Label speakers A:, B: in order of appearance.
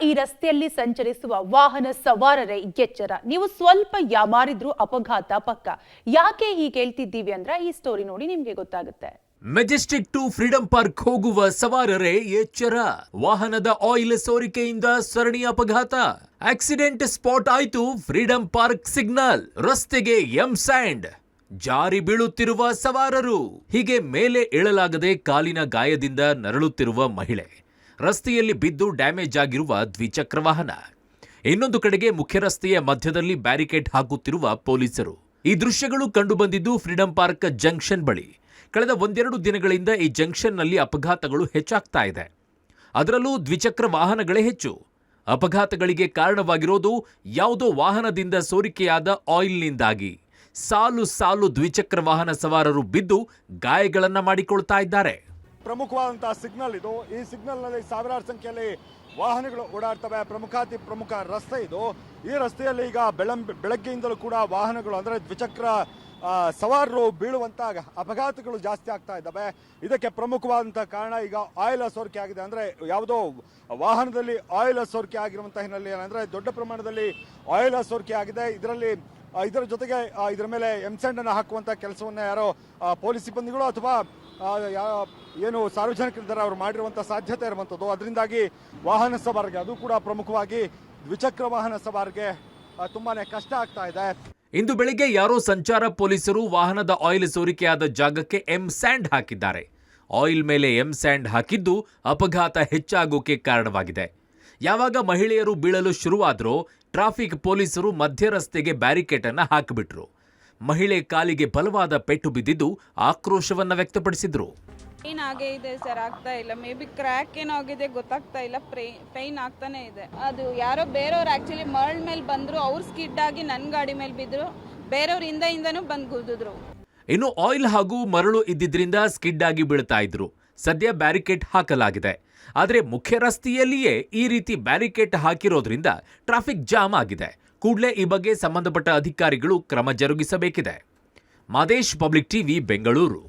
A: ಈ ರಸ್ತೆಯಲ್ಲಿ ಸಂಚರಿಸುವ ವಾಹನ ಸವಾರರೇ ಎಚ್ಚರ. ನೀವು ಸ್ವಲ್ಪ ಯಾಮಾರಿದ್ರೂ ಅಪಘಾತ ಪಕ್ಕ. ಯಾಕೆ ಹೀಗೆ ಹೇಳ್ತಿದ್ದೀವಿ ಅಂದ್ರೆ ಈ ಸ್ಟೋರಿ ನೋಡಿ ನಿಮ್ಗೆ ಗೊತ್ತಾಗುತ್ತೆ.
B: ಮೆಜೆಸ್ಟಿಕ್ ಟು ಫ್ರೀಡಂ ಪಾರ್ಕ್ ಹೋಗುವ ಸವಾರರೇ ಎಚ್ಚರ. ವಾಹನದ ಆಯಿಲ್ ಸೋರಿಕೆಯಿಂದ ಸರಣಿ ಅಪಘಾತ. ಆಕ್ಸಿಡೆಂಟ್ ಸ್ಪಾಟ್ ಆಯ್ತು ಫ್ರೀಡಂ ಪಾರ್ಕ್ ಸಿಗ್ನಲ್. ರಸ್ತೆಗೆ ಎಂ ಸ್ಯಾಂಡ್. ಜಾರಿ ಬೀಳುತ್ತಿರುವ ಸವಾರರು. ಹೀಗೆ ಮೇಲೆ ಏಳಲಾಗದೆ ಕಾಲಿನ ಗಾಯದಿಂದ ನರಳುತ್ತಿರುವ ಮಹಿಳೆ. ರಸ್ತೆಯಲ್ಲಿ ಬಿದ್ದು ಡ್ಯಾಮೇಜ್ ಆಗಿರುವ ದ್ವಿಚಕ್ರ ವಾಹನ. ಇನ್ನೊಂದು ಕಡೆಗೆ ಮುಖ್ಯ ರಸ್ತೆಯ ಮಧ್ಯದಲ್ಲಿ ಬ್ಯಾರಿಕೇಡ್ ಹಾಕುತ್ತಿರುವ ಪೊಲೀಸರು. ಈ ದೃಶ್ಯಗಳು ಕಂಡುಬಂದಿದ್ದು ಫ್ರೀಡಂ ಪಾರ್ಕ್ ಜಂಕ್ಷನ್ ಬಳಿ. ಕಳೆದ ಒಂದೆರಡು ದಿನಗಳಿಂದ ಈ ಜಂಕ್ಷನ್ನಲ್ಲಿ ಅಪಘಾತಗಳು ಹೆಚ್ಚಾಗ್ತಾ ಇದೆ. ಅದರಲ್ಲೂ ದ್ವಿಚಕ್ರ ವಾಹನಗಳೇ ಹೆಚ್ಚು. ಅಪಘಾತಗಳಿಗೆ ಕಾರಣವಾಗಿರೋದು ಯಾವುದೋ ವಾಹನದಿಂದ ಸೋರಿಕೆಯಾದ ಆಯಿಲ್ನಿಂದಾಗಿ. ಸಾಲು ಸಾಲು ದ್ವಿಚಕ್ರ ವಾಹನ ಸವಾರರು ಬಿದ್ದು ಗಾಯಗಳನ್ನ ಮಾಡಿಕೊಳ್ತಾ ಇದ್ದಾರೆ.
C: ಪ್ರಮುಖವಾದಂತಹ ಸಿಗ್ನಲ್ ಇದು. ಈ ಸಿಗ್ನಲ್ ನಲ್ಲಿ ಸಾವಿರಾರು ಸಂಖ್ಯೆಯಲ್ಲಿ ವಾಹನಗಳು ಓಡಾಡ್ತವೆ. ಪ್ರಮುಖ ರಸ್ತೆ ಇದು. ಈ ರಸ್ತೆಯಲ್ಲಿ ಈಗ ಬೆಳಗ್ಗೆಯಿಂದಲೂ ಕೂಡ ವಾಹನಗಳು ಅಂದ್ರೆ ದ್ವಿಚಕ್ರ ಸವಾರರು ಬೀಳುವಂತ ಅಪಘಾತಗಳು ಜಾಸ್ತಿ ಆಗ್ತಾ ಇದ್ದಾವೆ. ಇದಕ್ಕೆ ಪ್ರಮುಖವಾದಂತಹ ಕಾರಣ ಈಗ ಆಯಿಲ್ ಸೋರಿಕೆ ಆಗಿದೆ. ಅಂದ್ರೆ ಯಾವುದೋ ವಾಹನದಲ್ಲಿ ಆಯಿಲ್ ಸೋರಿಕೆ ಆಗಿರುವಂತಹ ಹಿನ್ನೆಲೆ ಅಂದ್ರೆ ದೊಡ್ಡ ಪ್ರಮಾಣದಲ್ಲಿ ಆಯಿಲ್ ಸೋರಿಕೆ ಆಗಿದೆ. ಇದರ ಜೊತೆಗೆ ಇದರ ಮೇಲೆ ಎಂಸೆಂಡ್ ಅನ್ನು ಹಾಕುವಂತ ಕೆಲಸವನ್ನ ಯಾರೋ ಪೊಲೀಸ್ ಸಿಬ್ಬಂದಿಗಳು ಅಥವಾ ಏನು ಸಾರ್ವಜನಿಕರಿದ್ದಾರೆ ಅವರು ಮಾಡಿರುವಂತಹ ಸಾಧ್ಯತೆ ಇರುವಂತದ್ದು. ಅದರಿಂದಾಗಿ ವಾಹನ ಸವಾರರಿಗೆ, ಅದು ಕೂಡ ಪ್ರಮುಖವಾಗಿ ದ್ವಿಚಕ್ರ ವಾಹನ ಸವಾರರಿಗೆ ತುಂಬಾನೇ ಕಷ್ಟ ಆಗ್ತಾ ಇದೆ.
B: ಇಂದು ಬೆಳಿಗ್ಗೆ ಯಾರೋ ಸಂಚಾರ ಪೊಲೀಸರು ವಾಹನದ ಆಯಿಲ್ ಸೋರಿಕೆಯಾದ ಜಾಗಕ್ಕೆ ಎಂ ಸ್ಯಾಂಡ್ ಹಾಕಿದ್ದಾರೆ. ಆಯಿಲ್ ಮೇಲೆ ಎಂ ಸ್ಯಾಂಡ್ ಹಾಕಿದ್ದು ಅಪಘಾತ ಹೆಚ್ಚಾಗೋಕೆ ಕಾರಣವಾಗಿದೆ. ಯಾವಾಗ ಮಹಿಳೆಯರು ಬೀಳಲು ಶುರುವಾದ್ರೋ ಟ್ರಾಫಿಕ್ ಪೊಲೀಸರು ಮಧ್ಯ ರಸ್ತೆಗೆ ಬ್ಯಾರಿಕೇಡ್ ಅನ್ನ ಹಾಕಿಬಿಟ್ರು. ಮಹಿಳೆ ಕಾಲಿಗೆ ಬಲವಾದ ಪೆಟ್ಟು ಬಿದ್ದಿದ್ದು ಆಕ್ರೋಶವನ್ನ ವ್ಯಕ್ತಪಡಿಸಿದ್ರು.
D: ಏನಾಗೇ ಇದೆ ಸರ್, ಆಗ್ತಾ ಇಲ್ಲ. ಮೇ ಬಿ ಕ್ರ್ಯಾಕ್ ಏನಾಗಿದೆ ಗೊತ್ತಾಗ್ತಾ ಇಲ್ಲ. ಪೈನ್ ಆಗ್ತಾನೆ ಇದೆ. ಅದು ಯಾರೋ ಬೇರೆಯವ್ರು ಆಕ್ಚುಲಿ ಮರಳ್ ಮೇಲೆ ಬಂದ್ರು, ಅವ್ರು ಸ್ಕಿಡ್ ಆಗಿ ನನ್ನ ಗಾಡಿ ಮೇಲೆ ಬಿದ್ರು. ಬೇರೆಯವ್ರ ಹಿಂದೆಯಿಂದನೂ ಬಂದು ಗುದ್ದಿದ್ರು.
B: ಇನ್ನು ಆಯಿಲ್ ಹಾಗೂ ಮರಳು ಇದ್ದಿದ್ರಿಂದ ಸ್ಕಿಡ್ ಆಗಿ ಬೀಳ್ತಾ ಇದ್ರು. ಸದ್ಯ ಬ್ಯಾರಿಕೇಡ್ ಹಾಕಲಾಗಿದೆ. ಆದರೆ ಮುಖ್ಯ ರಸ್ತೆಯಲ್ಲಿಯೇ ಈ ರೀತಿ ಬ್ಯಾರಿಕೇಡ್ ಹಾಕಿರೋದ್ರಿಂದ ಟ್ರಾಫಿಕ್ ಜಾಮ್ ಆಗಿದೆ. ಕೂಡಲೇ ಈ ಬಗ್ಗೆ ಸಂಬಂಧಪಟ್ಟ ಅಧಿಕಾರಿಗಳು ಕ್ರಮ ಜರುಗಿಸಬೇಕಿದೆ. Madesh, public TV, Bengaluru.